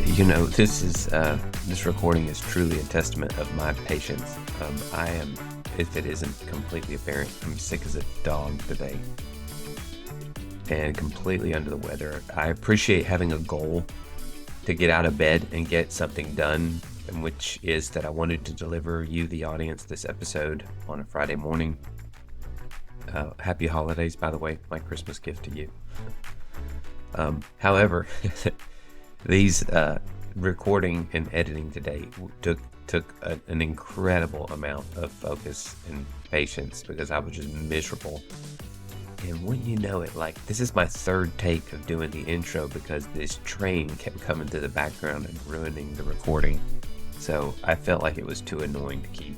You know, this recording is truly a testament of my patience. I am, if it isn't completely apparent, I'm sick as a dog today and completely under the weather. I appreciate having a goal to get out of bed and get something done, which is that I wanted to deliver you, the audience, this episode on a Friday morning. Happy holidays, by the way, my Christmas gift to you. However, these recording and editing today took an incredible amount of focus and patience because I was just miserable. And when you know it, like, this is my third take of doing the intro because this train kept coming to the background and ruining the recording. So I felt like it was too annoying to keep.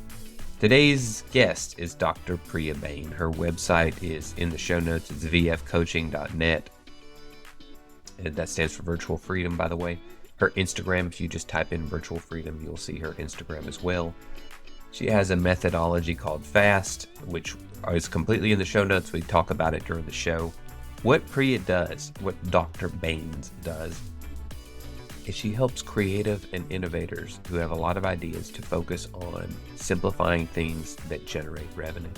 Today's guest is Dr. Priya Bains. Her website is in the show notes. It's vfcoaching.net. And that stands for Virtual Freedom, by the way. Her Instagram, if you just type in Virtual Freedom, you'll see her Instagram as well. She has a methodology called FAST, which is completely in the show notes. We talk about it during the show. What Priya does, what Dr. Bains does, is she helps creative and innovators who have a lot of ideas to focus on simplifying things that generate revenue.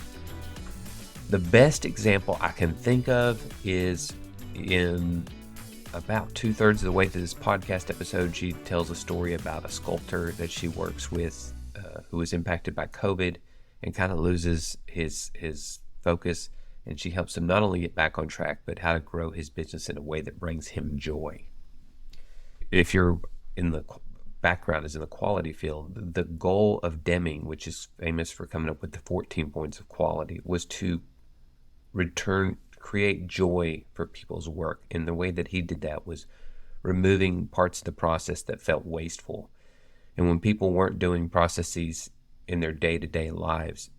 The best example I can think of is in about 2/3 of the way through this podcast episode, she tells a story about a sculptor that she works with who was impacted by COVID and kind of loses his focus. And she helps him not only get back on track, but how to grow his business in a way that brings him joy. If you're in the background is in the quality field, the goal of Deming, which is famous for coming up with the 14 points of quality, was to create joy for people's work. And the way that he did that was removing parts of the process that felt wasteful. And when people weren't doing processes in their day-to-day lives,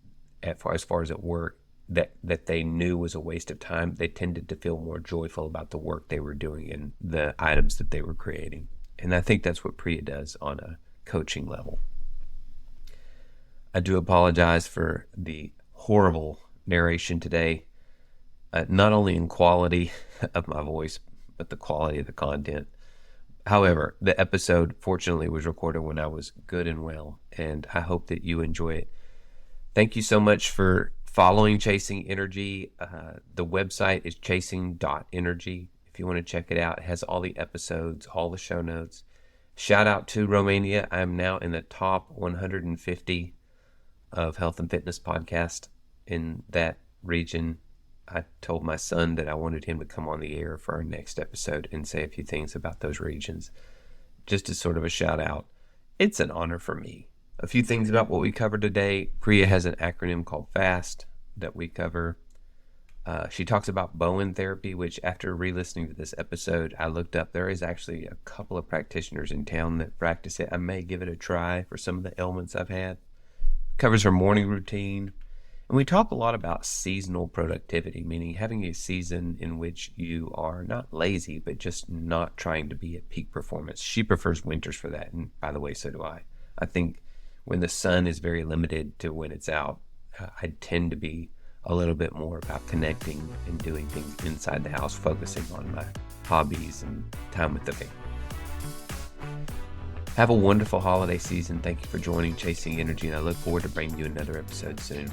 as far as at work, that they knew was a waste of time, they tended to feel more joyful about the work they were doing and the items that they were creating. And I think that's what Priya does on a coaching level. I do apologize for the horrible narration today. Not only in quality of my voice, but the quality of the content. However, the episode fortunately was recorded when I was good and well, and I hope that you enjoy it. Thank you so much for following Chasing Energy. The website is chasing.energy. If you want to check it out, it has all the episodes, all the show notes. Shout out to Romania. I'm now in the top 150 of health and fitness podcast in that region. I told my son that I wanted him to come on the air for our next episode and say a few things about those regions. Just as sort of a shout out. It's an honor for me. A few things about what we covered today. Priya has an acronym called FAST that we cover. She talks about Bowen Therapy, which after re-listening to this episode, I looked up. There is actually a couple of practitioners in town that practice it. I may give it a try for some of the ailments I've had. Covers her morning routine. And we talk a lot about seasonal productivity, meaning having a season in which you are not lazy, but just not trying to be at peak performance. She prefers winters for that. And by the way, so do I. I think when the sun is very limited to when it's out, I tend to be a little bit more about connecting and doing things inside the house, focusing on my hobbies and time with the family. Have a wonderful holiday season. Thank you for joining Chasing Energy, and I look forward to bringing you another episode soon.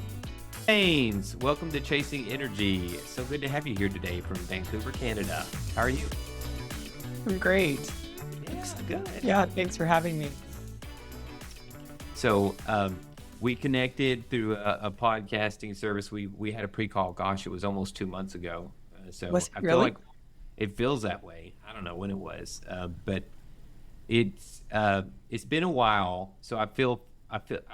Bains, welcome to Chasing Energy. So good to have you here today from Vancouver, Canada. How are you? I'm great. Yes, good. Yeah, thanks for having me. So we connected through a podcasting service. We had a pre-call. Gosh, it was almost 2 months ago. So Was it I really? feel like it feels that way. I don't know when it was, but it's been a while. So I feel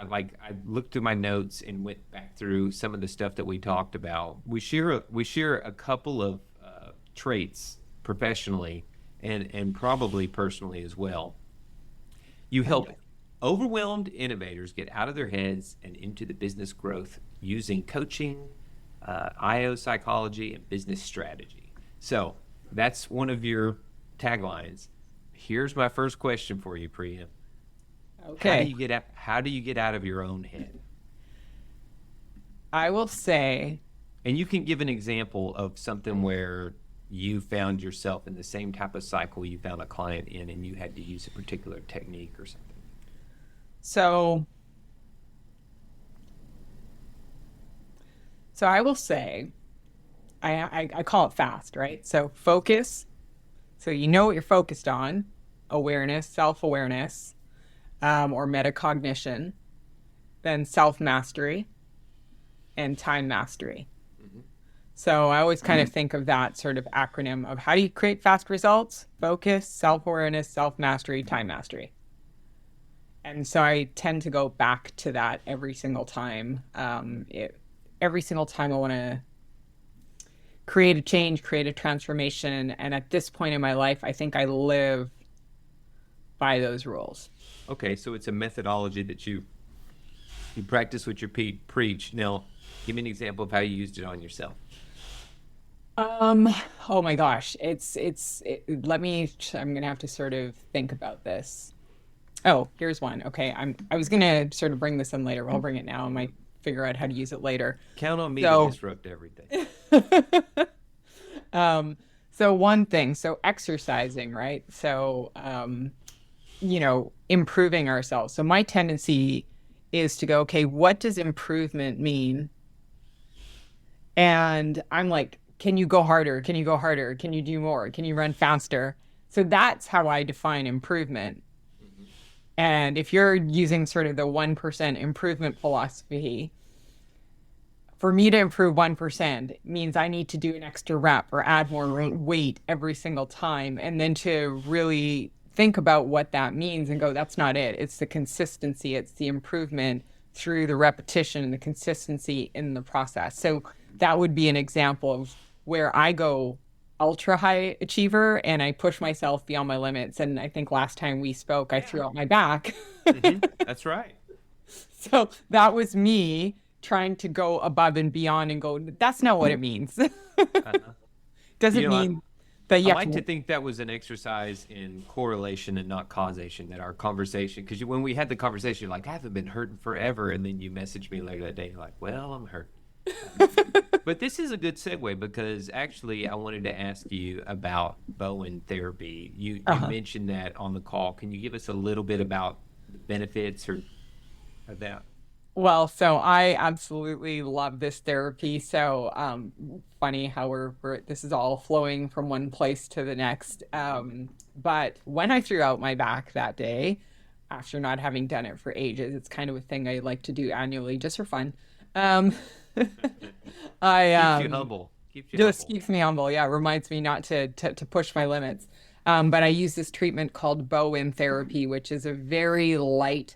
like I looked through my notes and went back through some of the stuff that we talked about. We share a couple of traits professionally and probably personally as well. You help overwhelmed innovators get out of their heads and into the business growth using coaching, IO psychology, and business strategy. So that's one of your taglines. Here's my first question for you, Priya. Okay. How do you get out of your own head? I will say, And you can give an example of something where you found yourself in the same type of cycle you found a client in and you had to use a particular technique or something. so, so I will say, I call it fast, right? So focus. So you know what you're focused on, awareness, self-awareness, or metacognition, then self-mastery and time mastery. Hmm. So I always kind of think of that sort of acronym of how do you create fast results? Focus, self-awareness, self-mastery, time mastery. And so I tend to go back to that every single time. Every single time I want to create a change, create a transformation. And at this point in my life, I think I live by those rules. Okay, so it's a methodology that you practice what you preach. Now, give me an example of how you used it on yourself. Um, oh my gosh, I'm gonna have to sort of think about this. Oh, here's one. Okay, I was gonna sort of bring this in later, but I'll bring it now. I might figure out how to use it later. Count on me to So, disrupt everything. um, so one thing, so exercising, right? So, improving ourselves. So my tendency is to go, okay, what does improvement mean? And I'm like, can you go harder? Can you go harder? Can you do more? Can you run faster? So that's how I define improvement. Mhm. And if you're using sort of the 1% improvement philosophy, for me to improve 1% means I need to do an extra rep or add more weight every single time. And then to really think about what that means and go, that's not it. It's the consistency, it's the improvement through the repetition and the consistency in the process. So that would be an example of where I go ultra high achiever and I push myself beyond my limits. And I think last time we spoke, I threw Yeah. out my back. That's right. So that was me trying to go above and beyond and go, that's not what it means. Uh-huh. You Doesn't know, I, mean that I you have like to to. think that was an exercise in correlation and not causation. That our conversation, because when we had the conversation, you're like, I haven't been hurting forever, and then you messaged me later that day, you're like, well, I'm hurt. But this is a good segue because actually, I wanted to ask you about Bowen Therapy. You Uh-huh. mentioned that on the call. Can you give us a little bit about the benefits or of that? Well, so I absolutely love this therapy. So, funny how this is all flowing from one place to the next. But when I threw out my back that day, after not having done it for ages, it's kind of a thing I like to do annually just for fun. Um, I Keeps you humble. Keeps you just humble. keeps me humble. Yeah, reminds me not to push my limits. But I use this treatment called Bowen Therapy, which is a very light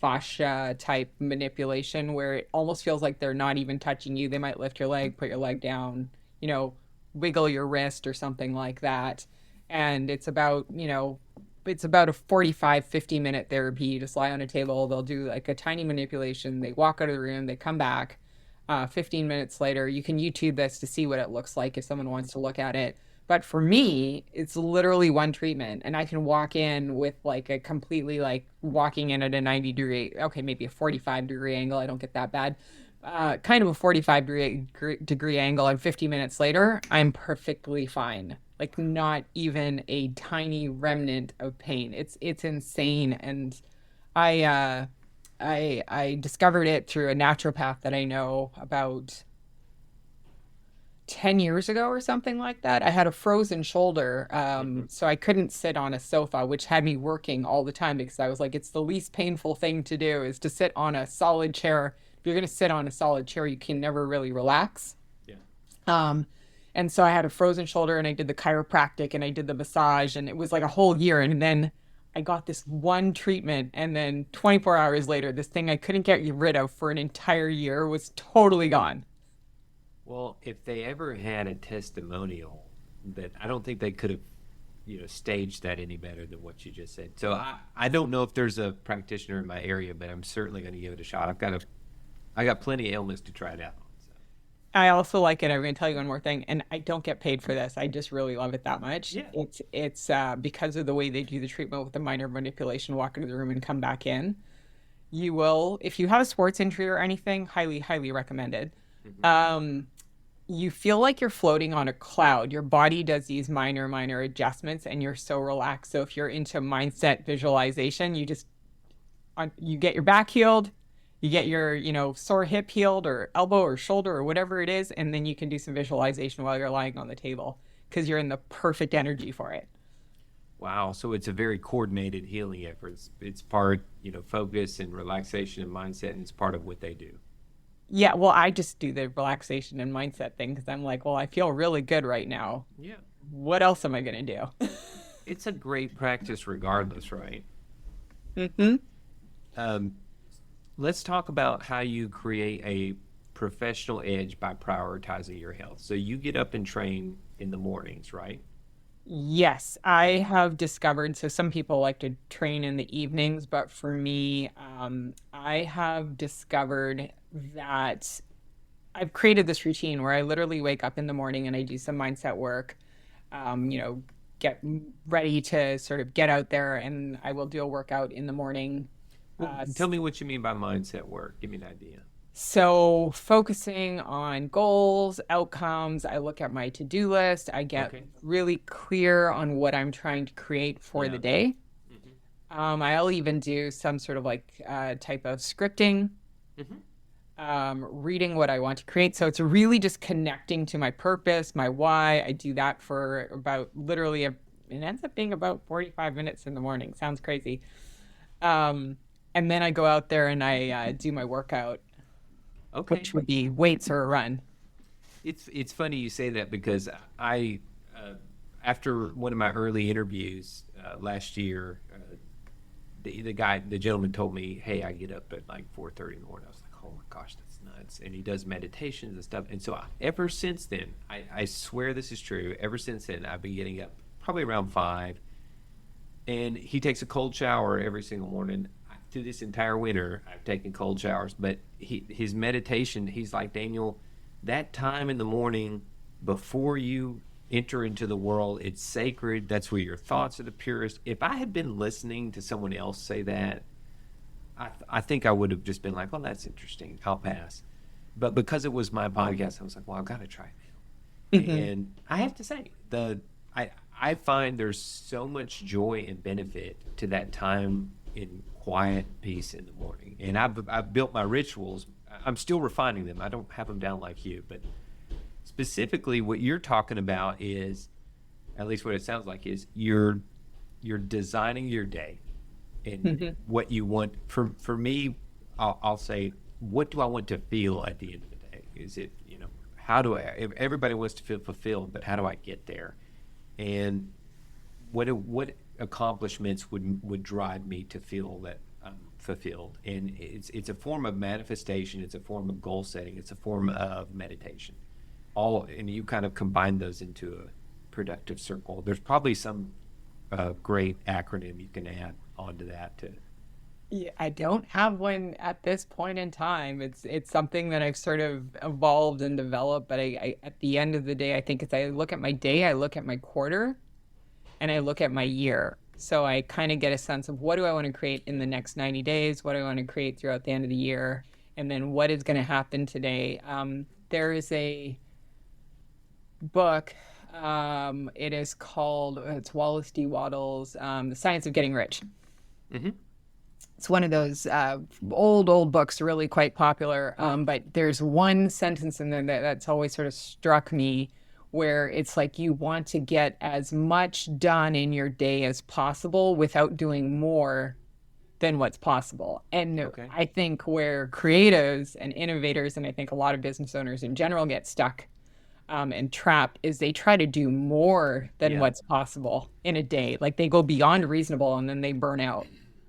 fascia type manipulation where it almost feels like they're not even touching you. They might lift your leg, put your leg down, you know, wiggle your wrist or something like that. And it's about a 45, 50-minute therapy. You just lie on a table, they'll do like a tiny manipulation, they walk out of the room, they come back. 15 minutes later, you can YouTube this to see what it looks like if someone wants to look at it. But for me, it's literally one treatment, and I can walk in with like a completely like walking in at a 90-degree, okay, maybe a 45-degree angle. I don't get that bad. Kind of a 45-degree angle, and 50 minutes later, I'm perfectly fine. Like not even a tiny remnant of pain. It's insane, and I I discovered it through a naturopath that I know about 10 years ago or something like that. I had a frozen shoulder, Hmm. so I couldn't sit on a sofa, which had me working all the time because I was like, it's the least painful thing to do is to sit on a solid chair. If you're going to sit on a solid chair, you can never really relax. Yeah. Um, and so I had a frozen shoulder and I did the chiropractic and I did the massage and it was like a whole year. And then I got this one treatment and then 24 hours later, this thing I couldn't get rid of for an entire year was totally gone. Well, if they ever had a testimonial, that I don't think they could have, staged that any better than what you just said. So I don't know if there's a practitioner in my area, but I'm certainly going to give it a shot. I got plenty of ailments to try it out on. So I also like it. I'm going to tell you one more thing, and I don't get paid for this. I just really love it that much. yeah. It's because of the way they do the treatment with the minor manipulation, walk into the room and come back in. You will, if you have a sports injury or anything, highly, highly recommended. Hmm. Um, you feel like you're floating on a cloud. Your body does these minor, minor adjustments, and you're so relaxed. So if you're into mindset visualization, you get your back healed, you get your, sore hip healed or elbow or shoulder or whatever it is, and then you can do some visualization while you're lying on the table because you're in the perfect energy for it. Wow. So it's a very coordinated healing effort. It's part, focus and relaxation and mindset, and it's part of what they do. Yeah, well, I just do the relaxation and mindset thing because I'm like, well, I feel really good right now. Yeah. What else am I going to do? It's a great practice regardless, right? Hmm. Um, let's talk about how you create a professional edge by prioritizing your health. So you get up and train in the mornings, right? Yes, I have discovered. So some people like to train in the evenings, but for me, I have discovered that I've created this routine where I literally wake up in the morning and I do some mindset work, um, you know, get ready to sort of get out there, and I will do a workout in the morning. Well, tell me what you mean by mindset work. Give me an idea. So, focusing on goals, outcomes, I look at my to-do list, I get Okay. really clear on what I'm trying to create for the Yeah. day. Hmm. I'll even do some sort of like type of scripting, Hmm. reading what I want to create. So it's really just connecting to my purpose, my why. I do that for about it ends up being about 45 minutes in the morning. Sounds crazy. Um, and then I go out there and I do my workout, Okay. which would be weights or a run. It's funny you say that because I, after one of my early interviews last year, the gentleman told me, "Hey, I get up at like 4:30 in the morning." I was like, "Oh my gosh, that's nuts!" And he does meditations and stuff. And so ever since then, I swear this is true. Ever since then, I've been getting up probably around 5, and he takes a cold shower every single morning. Through this entire winter, I've taken cold showers, but his meditation, he's like, Daniel, that time in the morning before you enter into the world, it's sacred. That's where your thoughts are the purest. If I had been listening to someone else say that, I think I would have just been like, well, that's interesting. I'll pass. But because it was my podcast, I was like, well, I've got to try it now. Hmm. And I have to say, I I find there's so much joy and benefit to that time in quiet peace in the morning. And I've built my rituals. I'm still refining them. I don't have them down like you, but specifically what you're talking about is, at least what it sounds like, is you're designing your day and Hmm. what you want. For me, I'll say, what do I want to feel at the end of the day? Is it, how do I? Everybody wants to feel fulfilled, but how do I get there? And what accomplishments would drive me to feel that I'm fulfilled? And it's a form of manifestation. It's a form of goal setting. It's a form of meditation. All, and you kind of combine those into a productive circle. There's probably some great acronym you can add onto that to. Yeah, I don't have one at this point in time. It's something that I've sort of evolved and developed, but I at the end of the day, I think it's I look at my day, I look at my quarter, and I look at my year. So I kind of get a sense of what do I want to create in the next 90 days, what do I want to create throughout the end of the year, and then what is going to happen today. There is a book. It is called, it's Wallace D. Waddle's The Science of Getting Rich. Hmm. It's one of those old books, really quite popular. But there's one sentence in there that's always sort of struck me where it's like you want to get as much done in your day as possible without doing more than what's possible. And Okay. I think where creatives and innovators, and I think a lot of business owners in general get stuck and trapped, is they try to do more than Yeah. what's possible in a day. Like they go beyond reasonable and then they burn out.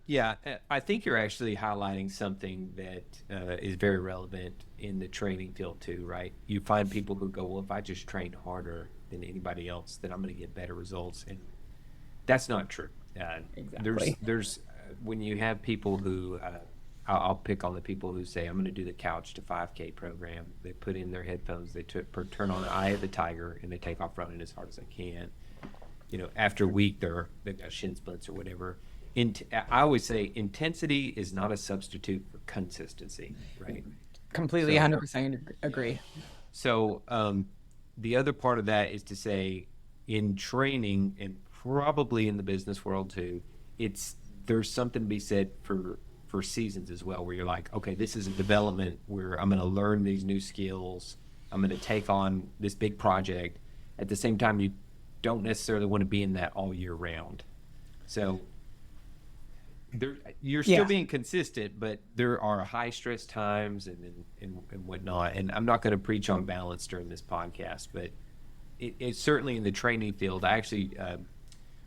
Yeah, I think you're actually highlighting something that is very relevant in the training field too, right? You find people who go, well, if I just train harder than anybody else, then I'm going to get better results, and that's not true. Exactly. There's when you have people who I'll pick on the people who say I'm going to do the couch to 5K program. They put in their headphones, they turn on the Eye of the Tiger, and they take off running as hard as they can. After a week they've got shin splints or whatever. I always say intensity is not a substitute for consistency, right? Completely So 100% agree. So the other part of that is to say, in training and probably in the business world too, it's there's something to be said for seasons as well, where you're like, okay, this is a development where I'm going to learn these new skills. I'm going to take on this big project. At the same time, you don't necessarily want to be in that all year round. So you're still Yeah. being consistent, but there are high stress times and whatnot. And I'm not going to preach on balance during this podcast, but it's certainly in the training field. I actually,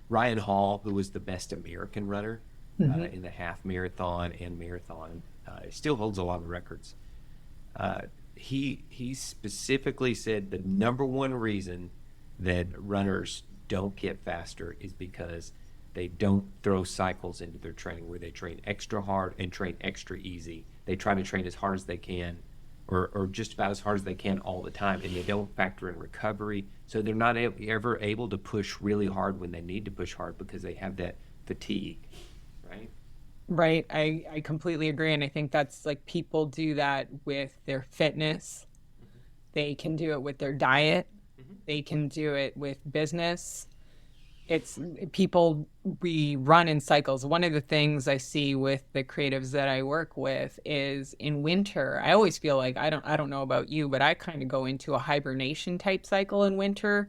Ryan Hall, who was the best American runner in the half marathon and marathon, still holds a lot of records. He specifically said the number one reason that runners don't get faster is because they don't throw cycles into their training where they train extra hard and train extra easy. They try to train as hard as they can or just about as hard as they can all the time, and they don't factor in recovery. So they're not ever able to push really hard when they need to push hard because they have that fatigue, right? Right. I completely agree. And I think that's like people do that with their fitness. They can do it with their diet. They can do it with business. It's people, we run in cycles. One of the things I see with the creatives that I work with is in winter, I always feel like I don't know about you, but I kind of go into a hibernation type cycle in winter.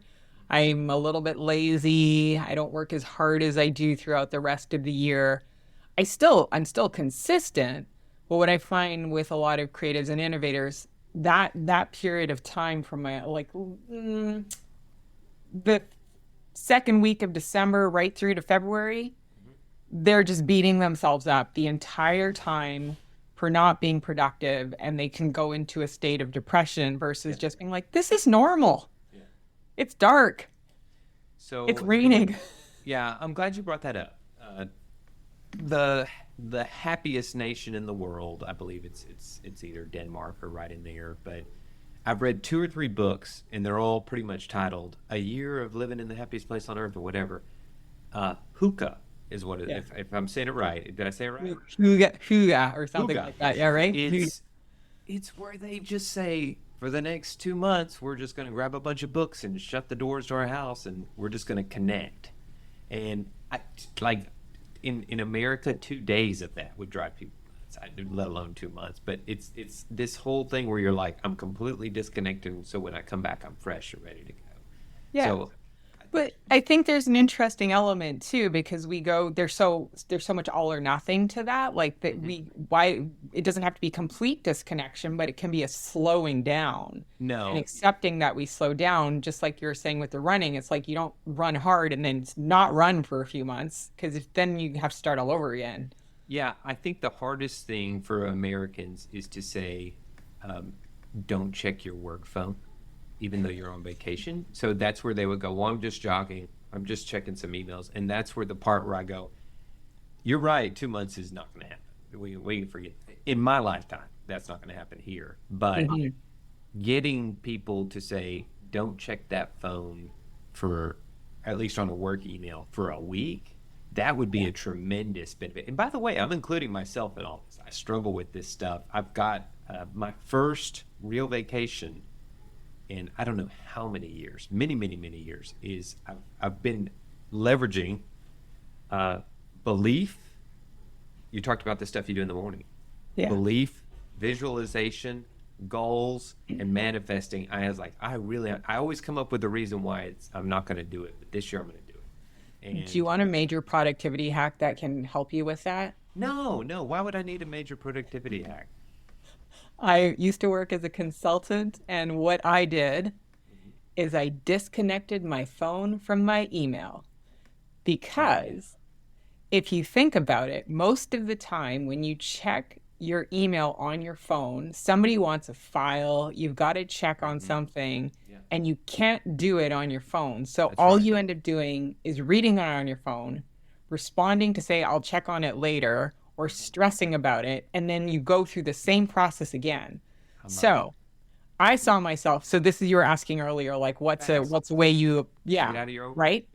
I'm a little bit lazy. I don't work as hard as I do throughout the rest of the year. I'm still consistent, but what I find with a lot of creatives and innovators, that period of time from my the second week of December right through to February, they're just beating themselves up the entire time for not being productive, and they can go into a state of depression versus just being like, this is normal. It's dark. It's So raining. yeah, I'm glad you brought that up. The happiest nation in the world, I believe it's either Denmark or right in there, but I've read 2 or 3 books, and they're all pretty much titled "A Year of Living in the Happiest Place on Earth" or whatever. Hookah is what it. Yeah. If I'm saying it right, did I say it right? Huga or something Hookah. like that. Yeah, right? It's where they just say for the next 2 months we're just going to grab a bunch of books and shut the doors to our house, and we're just going to connect. And like in America, 2 days of that would drive people nuts, let alone 2 months. But it's this whole thing where you're like, I'm completely disconnected, so when I come back, I'm fresh and ready to go. Yeah. So But I think there's an interesting element too, because there's so much all or nothing to that. Like that why it doesn't have to be complete disconnection, but it can be a slowing down and no, accepting that we slow down, just like you were saying with the running. It's like you don't run hard and then not run for a few months, because if then you have to start all over again. yeah, I think the hardest thing for Americans is to say, don't check your work phone, even though you're on vacation. So that's where they would go, well, I'm just jogging. I'm just checking some emails. And that's where the part where I go, you're right, 2 months is not going to happen. We can forget. In my lifetime, that's not going to happen here. But getting people to say, don't check that phone for, at least on a work email, for a week, that would be a tremendous benefit. And by the way, I'm including myself in all this. I struggle with this stuff. I've got my first real vacation in I don't know how many years, many, many, many years, is I've been leveraging belief. You talked about the stuff you do in the morning. Yeah. Belief, visualization, goals, and manifesting. I always come up with a reason why I'm not going to do it, but this year I'm going to do it. And Do you want a major productivity hack that can help you with that? no, why would I need a major productivity hack? I used to work as a consultant, and what I did is I disconnected my phone from my email, because if you think about it, most of the time when you check your email on your phone, somebody wants a file, you've got to check on something, and you can't do it on your phone. So That's all right. you end up doing is reading it on your phone, responding to say, I'll check on it later, or stressing about it, and then you go through the same process again. So I saw myself. So this is, you were asking earlier, like what's a way you, Get yeah, out of your right?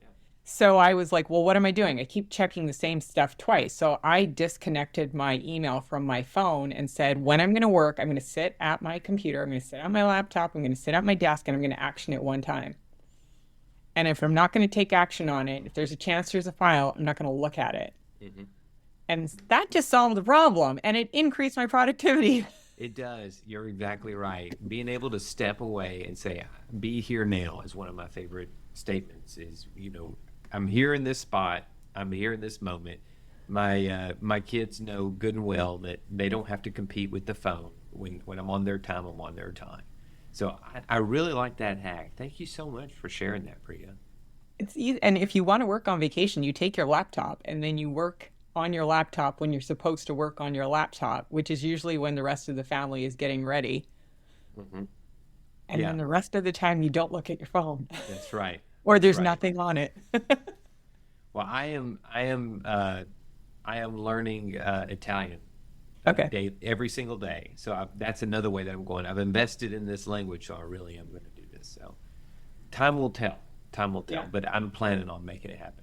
So I was like, well, what am I doing? I keep checking the same stuff twice. So I disconnected my email from my phone and said, when I'm going to work, I'm going to sit at my computer, I'm going to sit at my laptop, I'm going to sit at my desk, and I'm going to action it one time. And if I'm not going to take action on it, if there's a chance there's a file, I'm not going to look at it. Hmm. And that just solved the problem and it increased my productivity. It does. You're exactly right. Being able to step away and say, "Be here now," is one of my favorite statements. Is, I'm here in this spot. I'm here in this moment. My kids know good and well that they don't have to compete with the phone. When I'm on their time, I'm on their time. So I really like that hack. Thank you so much for sharing that, Priya. It's easy. And if you want to work on vacation, you take your laptop and then you work on your laptop when you're supposed to work on your laptop, which is usually when the rest of the family is getting ready. Hmm. And Yeah, then the rest of the time, you don't look at your phone that's right. or That's there's right. nothing on it. Well, I am learning Italian Okay. every single day. So that's another way that I'm going. I've invested in this language, so I really am going to do this. So time will tell. Time will tell. Yeah. But I'm planning on making it happen.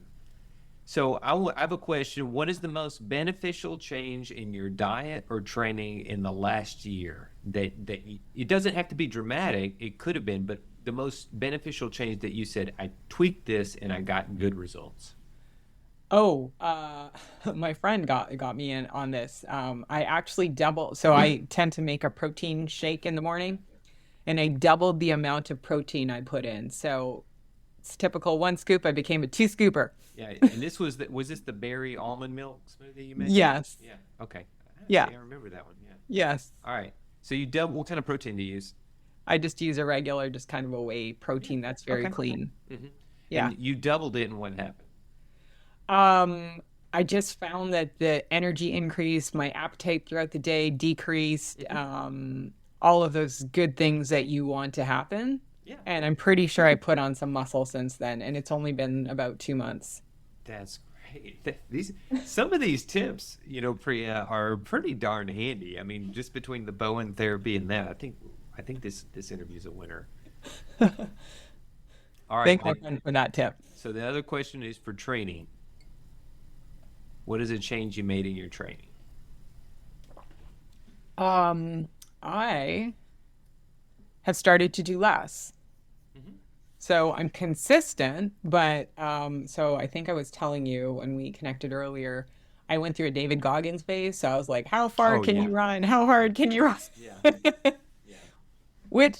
So I have a question. What is the most beneficial change in your diet or training in the last year? It doesn't have to be dramatic. It could have been, but the most beneficial change that you said, I tweaked this and I got good results. Oh, my friend got me in on this. I actually double, so I tend to make a protein shake in the morning, and I doubled the amount of protein I put in. So it's typical one scoop. I became a two scooper. Yeah, and was this the berry almond milk smoothie you mentioned? Yes. Yeah. Okay. Yeah. See, I remember that one. Yeah. Yes. All right. So you double. What kind of protein do you use? I just use a regular, just kind of a whey protein that's very Okay. clean. Hmm. Yeah. And you doubled it, and what happened? I just found that the energy increased, my appetite throughout the day decreased, Hmm. all of those good things that you want to happen. Yeah. And I'm pretty sure I put on some muscle since then, and it's only been about 2 months. That's great. These Some of these tips, Priya, are pretty darn handy. I mean, just between the Bowen therapy and that, I think this interview's a winner. All right. Thank my friend for that tip. So the other question is for training. What is a change you made in your training? I have started to do less. Hmm. So I'm consistent, but so I think I was telling you when we connected earlier, I went through a David Goggins phase. So I was like, how far Oh can yeah. you run? How hard can you run? Yeah. Yeah. Which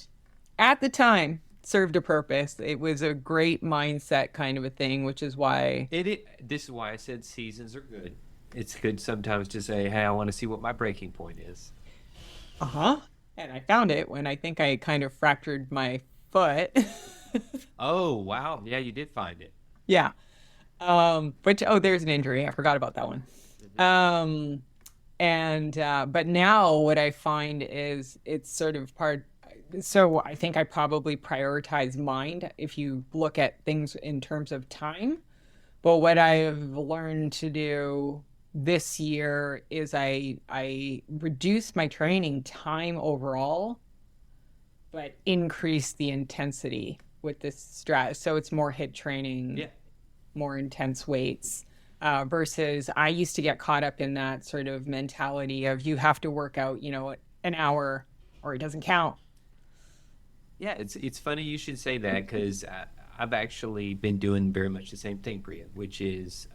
at the time served a purpose. It was a great mindset kind of a thing, which is why, This is why I said seasons are good. It's good sometimes to say, "Hey, I want to see what my breaking point is." uh-huh. And I found it when I think I kind of fractured my foot. Oh, wow. Yeah, you did find it. Yeah. Which, oh, there's an injury. I forgot about that one. Hmm. Um, and but now what I find is it's sort of part. So I think I probably prioritize mind if you look at things in terms of time. But what I've learned to do this year is I reduce my training time overall, but increase the intensity with this strat. So it's more hit training, Yeah. more intense weights. Versus I used to get caught up in that sort of mentality of you have to work out, an hour or it doesn't count. Yeah, it's funny you should say that because I've actually been doing very much the same thing, Priya, which is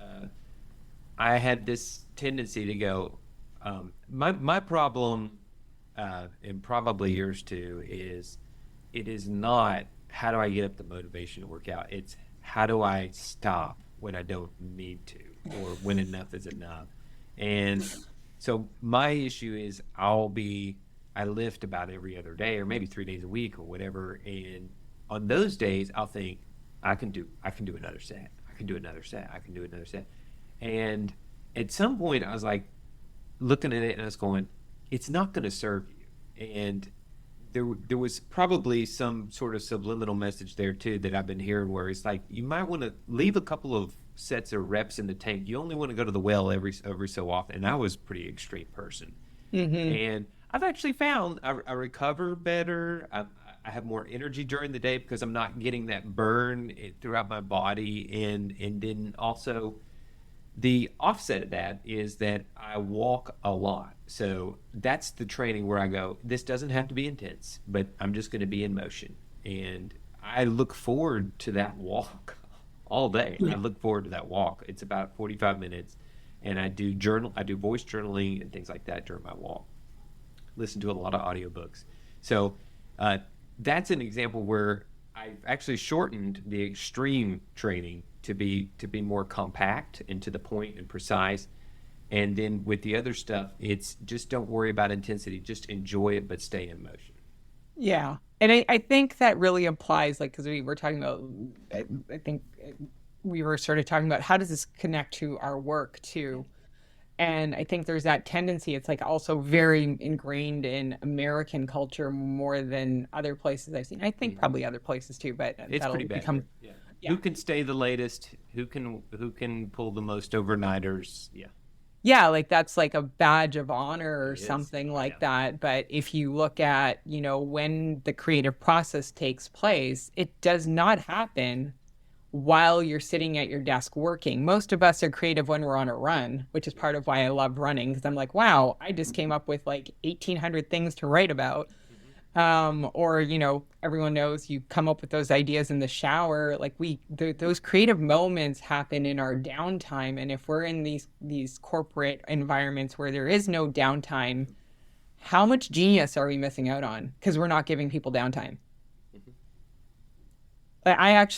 I had this tendency to go. My problem, and probably yours too, is it is not how do I get up the motivation to work out. It's how do I stop when I don't need to, or when enough is enough. And so my issue is I lift about every other day, or maybe 3 days a week, or whatever. And on those days, I'll think I can do another set. I can do another set. I can do another set. And at some point, I was like looking at it, and I was going, it's not going to serve you. And there was probably some sort of subliminal message there too that I've been hearing, where it's like you might want to leave a couple of sets of reps in the tank. You only want to go to the well every so often. And I was a pretty extreme person, Hmm. and I've actually found I recover better. I have more energy during the day because I'm not getting that burn throughout my body, and then also the offset of that is that I walk a lot. So that's the training where I go, this doesn't have to be intense, but I'm just going to be in motion. And I look forward to that walk all day. I look forward to that walk. It's about 45 minutes. And I do voice journaling and things like that during my walk. Listen to a lot of audiobooks. So that's an example where I've actually shortened the extreme training to be more compact and to the point and precise. And then with the other stuff, it's just don't worry about intensity. Just enjoy it, but stay in motion. Yeah. And I think that really applies, like, because we were talking about, I think we were sort of talking about how does this connect to our work too? And I think there's that tendency. It's like also very ingrained in American culture more than other places I've seen. I think probably other places too, but It's that'll pretty bad become, here. Yeah. yeah. Who can stay the latest? Who can pull the most overnighters? Yeah, Yeah, like that's like a badge of honor or it is. something Yeah. like that. But if you look at, when the creative process takes place, it does not happen while you're sitting at your desk working. Most of us are creative when we're on a run, which is part of why I love running because I'm like, wow, I just came up with like 1,800 things to write about. Or, everyone knows you come up with those ideas in the shower. Like those creative moments happen in our downtime. And if we're in these corporate environments where there is no downtime, how much genius are we missing out on? Because we're not giving people downtime. I had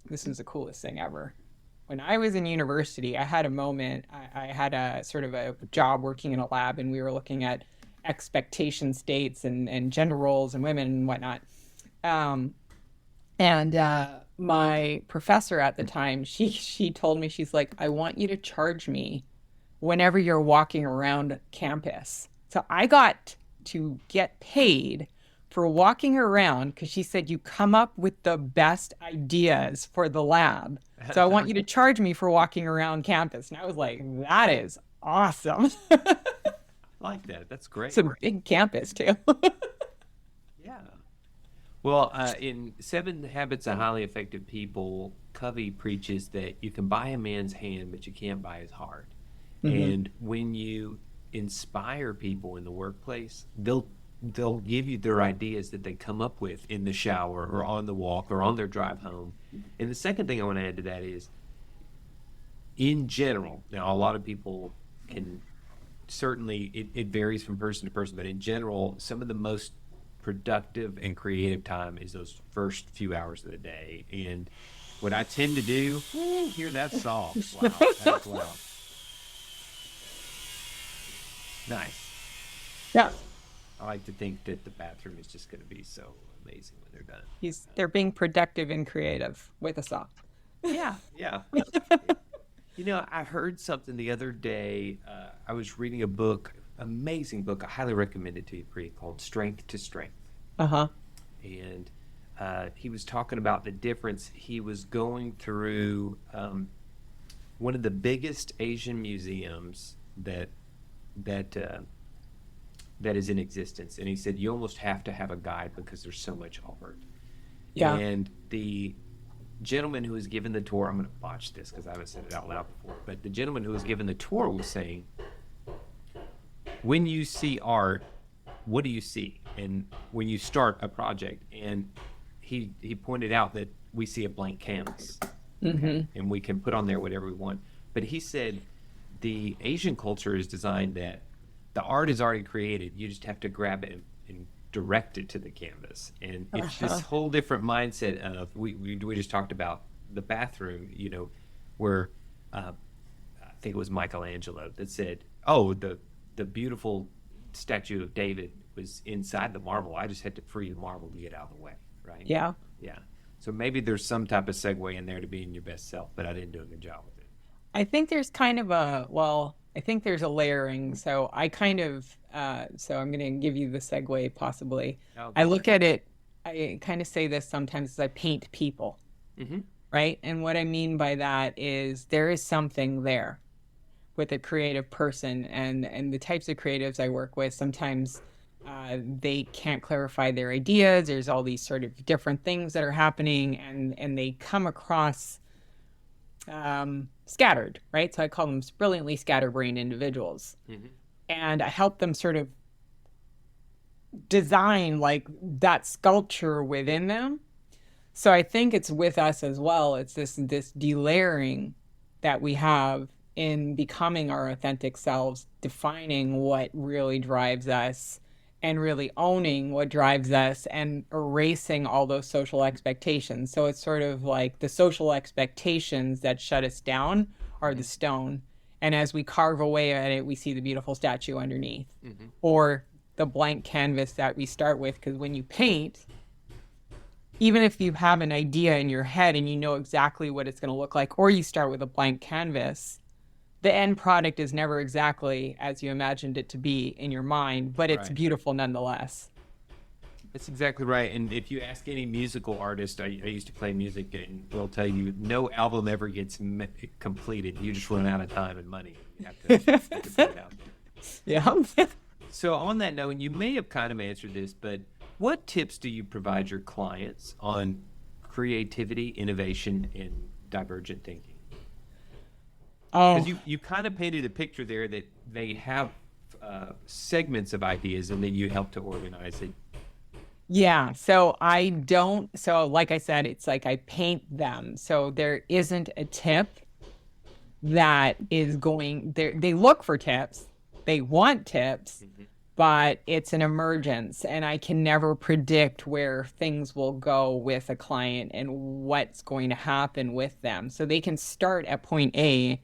this was the coolest thing ever. When I was in university, I had a moment, I had a sort of a job working in a lab and we were looking at expectation states and gender roles and women and whatnot. And my professor at the time, she told me, she's like, I want you to charge me whenever you're walking around campus. So I got to get paid for walking around because she said you come up with the best ideas for the lab. So I want you to charge me for walking around campus. And I was like, that is awesome. I like that. That's great. It's a big campus too. Yeah. Well, in Seven Habits of Highly Effective People, Covey preaches that you can buy a man's hand, but you can't buy his heart. And when you inspire people in the workplace, they'll give you their ideas that they come up with in the shower or on the walk or on their drive home. And the second thing I want to add to that is, in general, now a lot of people can certainly, it varies from person to person, but in general, some of the most productive and creative time is those first few hours of the day. And what I tend to do, hear that song. Wow, that's loud. Nice. Yeah. I like to think that the bathroom is just going to be so amazing when they're done. They're being productive and creative with a saw. Yeah, yeah. I heard something the other day. I was reading a book, amazing book. I highly recommend it to you, Priya, called Strength to Strength. Uh-huh. And he was talking about the difference. He was going through one of the biggest Asian museums that is in existence. And he said, you almost have to have a guide because there's so much art. Yeah. And the gentleman who was given the tour, I'm going to botch this because I haven't said it out loud before, but the gentleman who was given the tour was saying, when you see art, what do you see? And when you start a project, and he pointed out that we see a blank canvas, and we can put on there whatever we want. But he said the Asian culture is designed that the art is already created. You just have to grab it and direct it to the canvas. And it's this whole different mindset of, we just talked about the bathroom, where I think it was Michelangelo that said, oh, the beautiful statue of David was inside the marble. I just had to free the marble to get out of the way, right? Yeah. Yeah. So maybe there's some type of segue in there to being your best self, but I didn't do a good job with it. I think there's kind of I think there's a layering. So I kind of, so I'm going to give you the segue possibly. Oh, I look at it, I kind of say this sometimes as I paint people, right? And what I mean by that is there is something there with a creative person, and the types of creatives I work with, sometimes They can't clarify their ideas. There's all these sort of different things that are happening, and they come across scattered, right? So I call them brilliantly scatterbrained individuals. Mm-hmm. And I help them sort of design like that sculpture within them. So I think it's with us as well. It's this delayering that we have in becoming our authentic selves, defining what really drives us and really owning what drives us and erasing all those social expectations. So it's sort of like the social expectations that shut us down are the stone. And as we carve away at it, we see the beautiful statue underneath, mm-hmm. or the blank canvas that we start with. Because when you paint, even if you have an idea in your head and you know exactly what it's going to look like, or you start with a blank canvas, the end product is never exactly as you imagined it to be in your mind, but it's right. Beautiful nonetheless. That's exactly right. And if you ask any musical artist, I used to play music, and they'll tell you no album ever gets completed. You just run out of time and money. You have to put it out. Yeah. So on that note, and you may have kind of answered this, but what tips do you provide your clients on creativity, innovation, and divergent thinking? Because you kind of painted a picture there that they have segments of ideas and then you help to organize it. Yeah. So like I said, it's like I paint them. So there isn't a tip that is going there. They look for tips. They want tips, mm-hmm. but it's an emergence, and I can never predict where things will go with a client and what's going to happen with them. So they can start at point A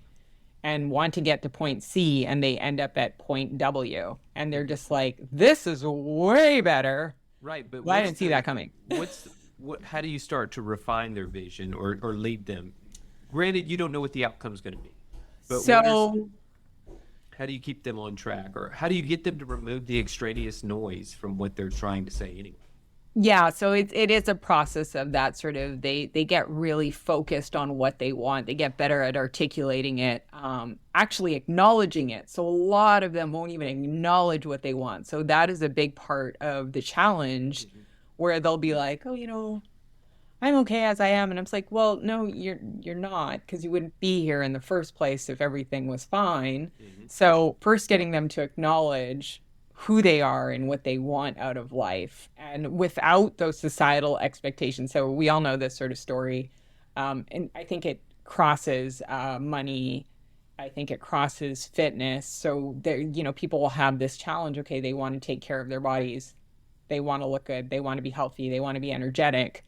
and want to get to point C, and they end up at point W, and they're just like, this is way better. Right, but I didn't see that coming. How do you start to refine their vision or lead them? Granted, you don't know what the outcome is going to be, but how do you keep them on track, or how do you get them to remove the extraneous noise from what they're trying to say anyway? Yeah, so it is a process of that sort of, they get really focused on what they want. They get better at articulating it, actually acknowledging it. So a lot of them won't even acknowledge what they want. So that is a big part of the challenge, mm-hmm. where they'll be like, oh, I'm okay as I am. And I'm like, well, no, you're not, because you wouldn't be here in the first place if everything was fine. Mm-hmm. So first getting them to acknowledge who they are and what they want out of life, and without those societal expectations. So we all know this sort of story. And I think it crosses money. I think it crosses fitness. So there, people will have this challenge. Okay, they want to take care of their bodies. They want to look good. They want to be healthy. They want to be energetic.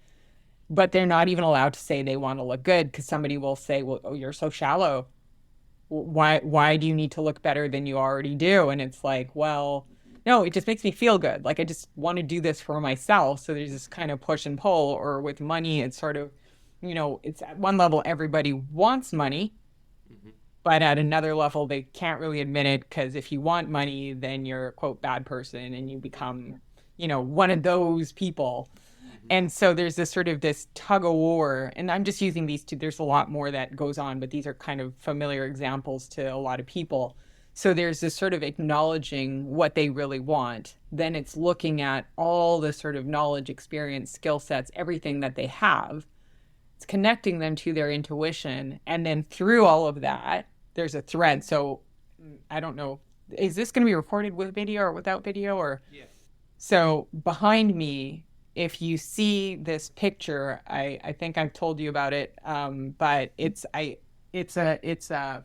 But they're not even allowed to say they want to look good, because somebody will say, well, oh, you're so shallow. Why do you need to look better than you already do? And it's like, well, no, it just makes me feel good. Like, I just want to do this for myself. So there's this kind of push and pull. Or with money, it's sort of, it's at one level, everybody wants money. Mm-hmm. But at another level, they can't really admit it, because if you want money, then you're a, quote, bad person, and you become, one of those people. Mm-hmm. And so there's this sort of this tug of war. And I'm just using these two. There's a lot more that goes on, but these are kind of familiar examples to a lot of people. So there's this sort of acknowledging what they really want. Then it's looking at all the sort of knowledge, experience, skill sets, everything that they have. It's connecting them to their intuition. And then through all of that, there's a thread. So I don't know, is this going to be recorded with video or without video? Or yeah. So behind me, if you see this picture, I think I've told you about it, but it's a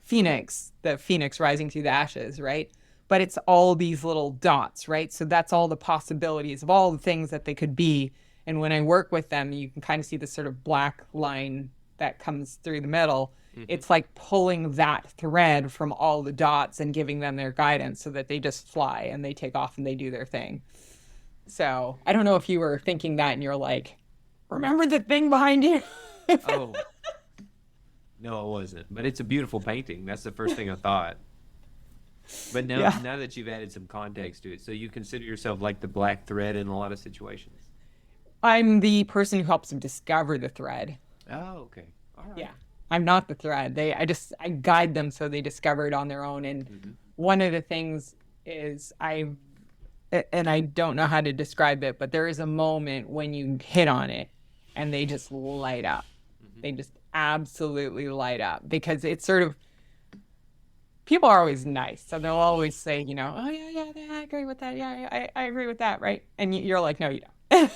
phoenix, the phoenix rising through the ashes, right? But it's all these little dots, right? So that's all the possibilities of all the things that they could be. And when I work with them, you can kind of see this sort of black line that comes through the middle. Mm-hmm. It's like pulling that thread from all the dots and giving them their guidance so that they just fly and they take off and they do their thing. So I don't know if you were thinking that and you're like, remember the thing behind you? Oh. No, it wasn't. But it's a beautiful painting. That's the first thing I thought. But now that you've added some context to it, so you consider yourself like the black thread in a lot of situations? I'm the person who helps them discover the thread. Oh, okay. All right. Yeah. I'm not the thread. I guide them so they discover it on their own. And mm-hmm. one of the things is and I don't know how to describe it, but there is a moment when you hit on it and they just light up. Hmm. They just absolutely light up because it's sort of, people are always nice. So they'll always say, oh, yeah, yeah, yeah, I agree with that. Yeah, I agree with that. Right. And you're like, no, you don't.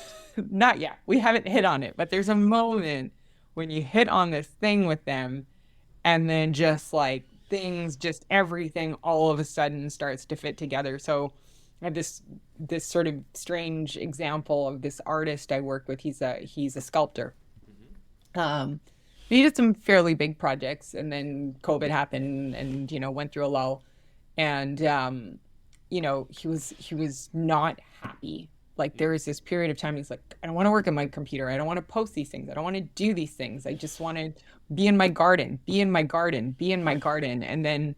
Not yet. We haven't hit on it. But there's a moment when you hit on this thing with them, and then just like things, just everything all of a sudden starts to fit together. So I have this sort of strange example of this artist I work with. He's a sculptor. Um, he did some fairly big projects, and then COVID happened, and went through a lull. And he was not happy. Like there was this period of time he's like, I don't want to work on my computer. I don't want to post these things. I don't want to do these things. I just want to be in my garden, be in my garden, be in my garden. And then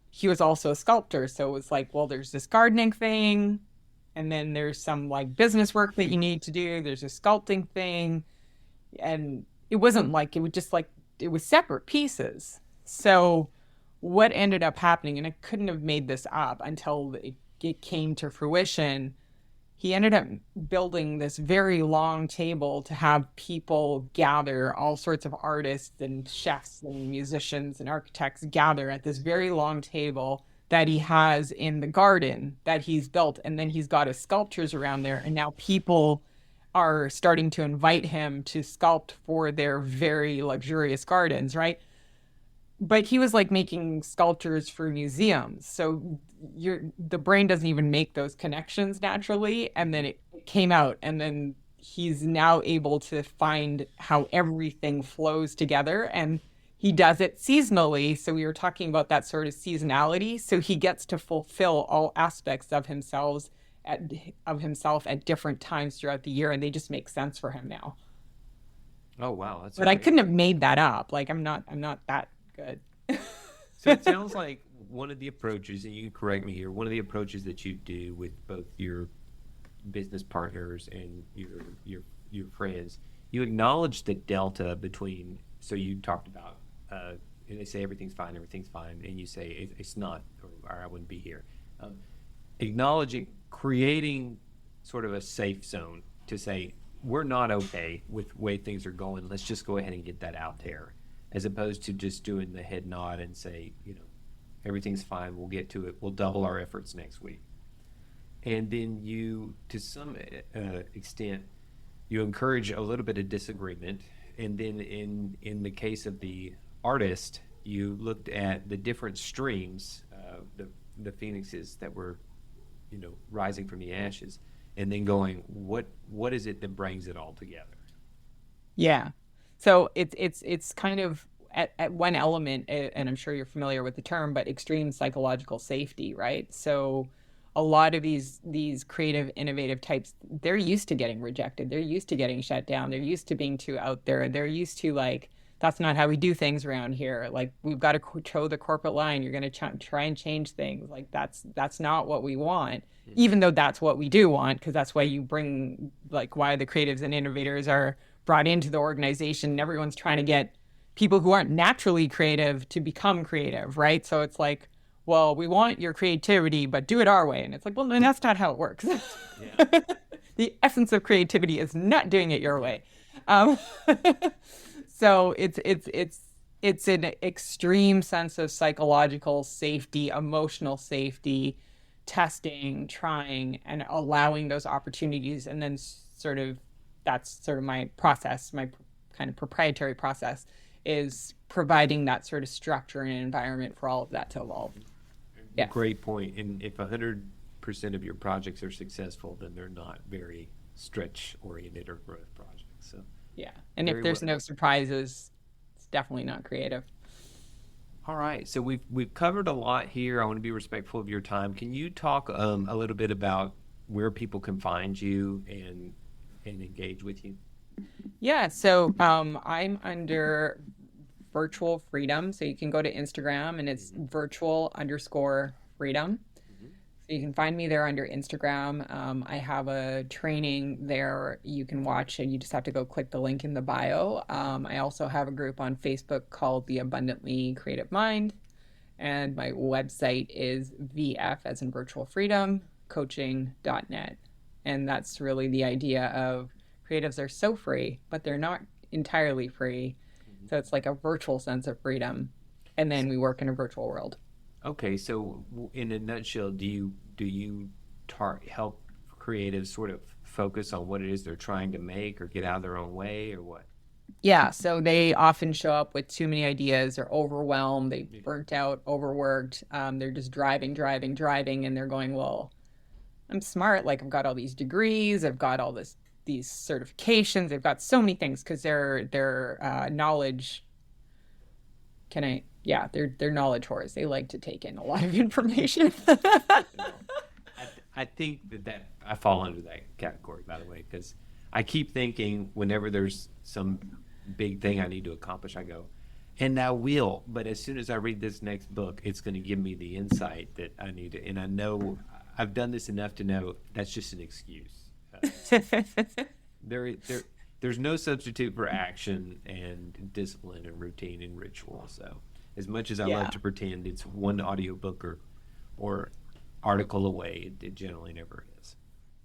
he was also a sculptor, so it was like, well, there's this gardening thing, and then there's some like business work that you need to do. There's a sculpting thing, and it wasn't like it was just like it was separate pieces. So what ended up happening, and I couldn't have made this up until it came to fruition, he ended up building this very long table to have people gather, all sorts of artists and chefs and musicians and architects gather at this very long table that he has in the garden that he's built. And then he's got his sculptures around there. And now people are starting to invite him to sculpt for their very luxurious gardens, right? But he was like making sculptures for museums. So the brain doesn't even make those connections naturally. And then it came out, and then he's now able to find how everything flows together. And he does it seasonally. So we were talking about that sort of seasonality. So he gets to fulfill all aspects of himself at different times throughout the year, and they just make sense for him now. Oh wow, that's a But I great. couldn't have made that up. Like I'm not that good. So it sounds like one of the approaches, and you can correct me here, one of the approaches that you do with both your business partners and your friends, you acknowledge the delta between. So you talked about, and they say everything's fine, and you say it's not, or I wouldn't be here. Um, Acknowledging, creating sort of a safe zone to say we're not okay with the way things are going. Let's just go ahead and get that out there, as opposed to just doing the head nod and say, everything's fine. We'll get to it. We'll double our efforts next week. And then you, to some extent, you encourage a little bit of disagreement. And then in the case of the artist, you looked at the different streams, the phoenixes that were, rising from the ashes, and then going, what is it that brings it all together? Yeah. So it's kind of at one element, and I'm sure you're familiar with the term, but extreme psychological safety, right? So a lot of these creative, innovative types, they're used to getting rejected. They're used to getting shut down. They're used to being too out there. They're used to like, that's not how we do things around here. Like we've got to toe the corporate line. You're going to try and change things. Like that's not what we want, even though that's what we do want, because that's why you bring, like, why the creatives and innovators are brought into the organization. Everyone's trying to get people who aren't naturally creative to become creative, right? So it's like, well, we want your creativity, but do it our way. And it's like, well, then that's not how it works. Yeah. The essence of creativity is not doing it your way. Um, so it's an extreme sense of psychological safety, emotional safety, testing, trying, and allowing those opportunities. And then sort of that's sort of my process, my kind of proprietary process is providing that sort of structure and environment for all of that to evolve. Yeah. Great point. And if 100% of your projects are successful, then they're not very stretch oriented or growth projects. So Yeah. And if very there's well. no surprises, it's definitely not creative. All right. So we've covered a lot here. I want to be respectful of your time. Can you talk a little bit about where people can find you and engage with you? Yeah. So I'm under virtual freedom. So you can go to Instagram and it's virtual_freedom. Mhm. So you can find me there under Instagram. I have a training there you can watch, and you just have to go click the link in the bio. I also have a group on Facebook called The Abundantly Creative Mind, and my website is VF as in virtual freedom creativecoaching.net. And that's really the idea of creatives are so free, but they're not entirely free. So it's like a virtual sense of freedom. And then we work in a virtual world. Okay, so in a nutshell, do you help creatives sort of focus on what it is they're trying to make or get out of their own way or what? Yeah, so they often show up with too many ideas. They're overwhelmed. They burnt out, overworked. They're just driving, driving, driving, and they're going, "Well, I'm smart. Like I've got all these degrees. I've got all these certifications. They've got so many things because their knowledge. Can I? Yeah, they're knowledge whores. They like to take in a lot of information." I think that I fall under that category, by the way, because I keep thinking whenever there's some big thing I need to accomplish, I go, and I will. But as soon as I read this next book, it's going to give me the insight that I need to. And I know I've done this enough to know that's just an excuse. There, there, there's no substitute for action and discipline and routine and ritual. So, as much as I Yeah. love to pretend it's one audiobook or article away, it generally never is.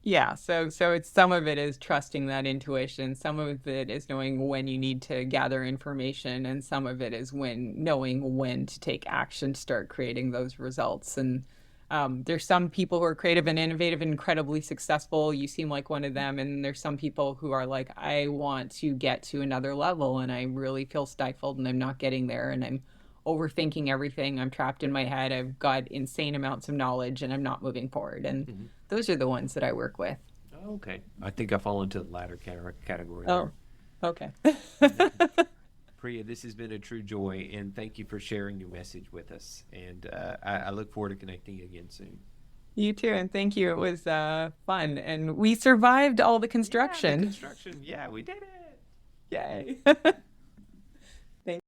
Yeah, so it's some of it is trusting that intuition, some of it is knowing when you need to gather information, and some of it is knowing when to take action to start creating those results. And there's some people who are creative and innovative and incredibly successful. You seem like one of them. And there's some people who are like, I want to get to another level, and I really feel stifled, and I'm not getting there, and I'm overthinking everything. I'm trapped in my head. I've got insane amounts of knowledge, and I'm not moving forward. And those are the ones that I work with. Oh, okay. I think I fall into the latter category Oh, there. okay. Priya, this has been a true joy, and thank you for sharing your message with us. And I look forward to connecting again soon. You too, and thank you. It was fun, and we survived all the Yeah, the construction. construction. Yeah, we did it. Yay.